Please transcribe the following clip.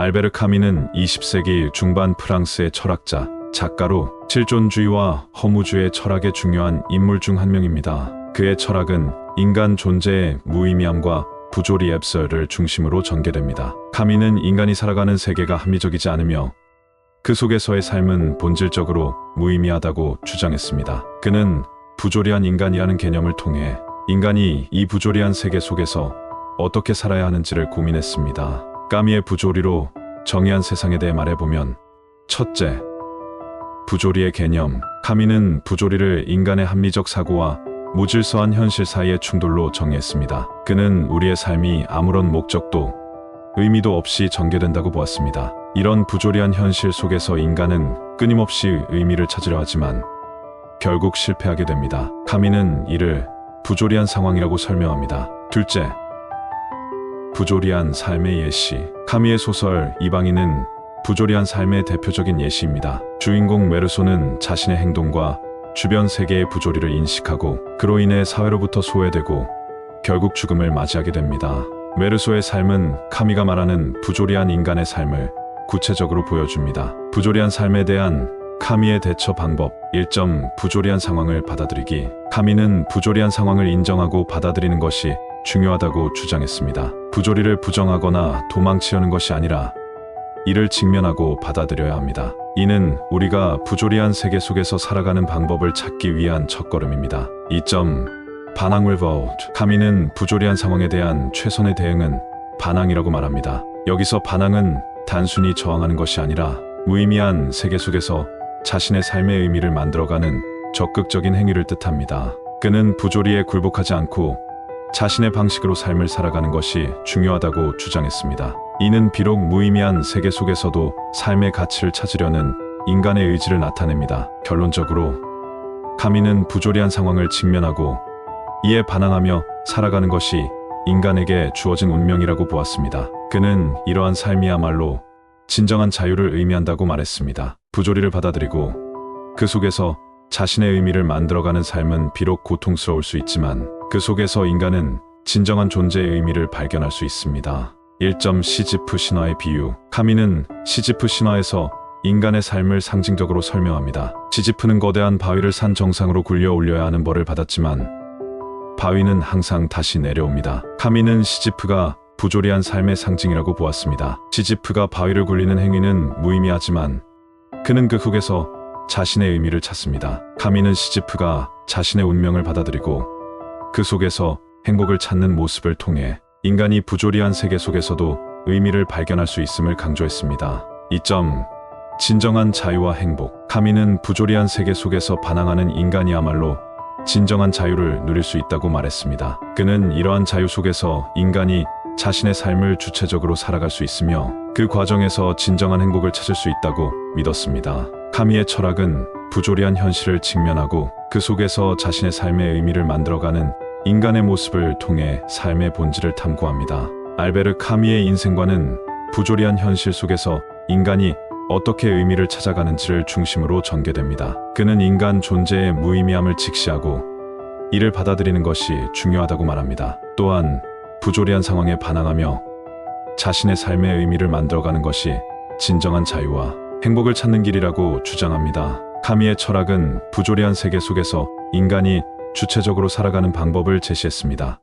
알베르 카미는 20세기 중반 프랑스의 철학자, 작가로 실존주의와 허무주의 철학의 중요한 인물 중 한 명입니다. 그의 철학은 인간 존재의 무의미함과 부조리 앱설을 중심으로 전개됩니다. 카미는 인간이 살아가는 세계가 합리적이지 않으며 그 속에서의 삶은 본질적으로 무의미하다고 주장했습니다. 그는 부조리한 인간이라는 개념을 통해 인간이 이 부조리한 세계 속에서 어떻게 살아야 하는지를 고민했습니다. 까미의 부조리로 정의한 세상에 대해 말해보면, 첫째, 부조리의 개념. 카미는 부조리를 인간의 합리적 사고와 무질서한 현실 사이의 충돌로 정의했습니다. 그는 우리의 삶이 아무런 목적도 의미도 없이 전개된다고 보았습니다. 이런 부조리한 현실 속에서 인간은 끊임없이 의미를 찾으려 하지만 결국 실패하게 됩니다. 카미는 이를 부조리한 상황이라고 설명합니다. 둘째, 부조리한 삶의 예시. 카미의 소설 이방인은 부조리한 삶의 대표적인 예시입니다. 주인공 메르소는 자신의 행동과 주변 세계의 부조리를 인식하고 그로 인해 사회로부터 소외되고 결국 죽음을 맞이하게 됩니다. 메르소의 삶은 카미가 말하는 부조리한 인간의 삶을 구체적으로 보여줍니다. 부조리한 삶에 대한 카미의 대처 방법. 1점. 부조리한 상황을 받아들이기. 카미는 부조리한 상황을 인정하고 받아들이는 것이 중요하다고 주장했습니다. 부조리를 부정하거나 도망치려는 것이 아니라 이를 직면하고 받아들여야 합니다. 이는 우리가 부조리한 세계 속에서 살아가는 방법을 찾기 위한 첫걸음입니다. 2점. 반항 revolt. 카미는 부조리한 상황에 대한 최선의 대응은 반항이라고 말합니다. 여기서 반항은 단순히 저항하는 것이 아니라 무의미한 세계 속에서 자신의 삶의 의미를 만들어가는 적극적인 행위를 뜻합니다. 그는 부조리에 굴복하지 않고 자신의 방식으로 삶을 살아가는 것이 중요하다고 주장했습니다. 이는 비록 무의미한 세계 속에서도 삶의 가치를 찾으려는 인간의 의지를 나타냅니다. 결론적으로 카미는 부조리한 상황을 직면하고 이에 반항하며 살아가는 것이 인간에게 주어진 운명이라고 보았습니다. 그는 이러한 삶이야말로 진정한 자유를 의미한다고 말했습니다. 부조리를 받아들이고 그 속에서 자신의 의미를 만들어가는 삶은 비록 고통스러울 수 있지만 그 속에서 인간은 진정한 존재의 의미를 발견할 수 있습니다. 1점. 시지프 신화의 비유. 카미는 시지프 신화에서 인간의 삶을 상징적으로 설명합니다. 시지프는 거대한 바위를 산 정상으로 굴려 올려야 하는 벌을 받았지만 바위는 항상 다시 내려옵니다. 카미는 시지프가 부조리한 삶의 상징이라고 보았습니다. 시지프가 바위를 굴리는 행위는 무의미하지만 그는 그 속에서 자신의 의미를 찾습니다. 카미는 시지프가 자신의 운명을 받아들이고 그 속에서 행복을 찾는 모습을 통해 인간이 부조리한 세계 속에서도 의미를 발견할 수 있음을 강조했습니다. 2점. 진정한 자유와 행복. 카미는 부조리한 세계 속에서 반항하는 인간이야말로 진정한 자유를 누릴 수 있다고 말했습니다. 그는 이러한 자유 속에서 인간이 자신의 삶을 주체적으로 살아갈 수 있으며 그 과정에서 진정한 행복을 찾을 수 있다고 믿었습니다. 카미의 철학은 부조리한 현실을 직면하고 그 속에서 자신의 삶의 의미를 만들어가는 인간의 모습을 통해 삶의 본질을 탐구합니다. 알베르 카미의 인생관은 부조리한 현실 속에서 인간이 어떻게 의미를 찾아가는지를 중심으로 전개됩니다. 그는 인간 존재의 무의미함을 직시하고 이를 받아들이는 것이 중요하다고 말합니다. 또한 부조리한 상황에 반항하며 자신의 삶의 의미를 만들어가는 것이 진정한 자유와 행복을 찾는 길이라고 주장합니다. 카미의 철학은 부조리한 세계 속에서 인간이 주체적으로 살아가는 방법을 제시했습니다.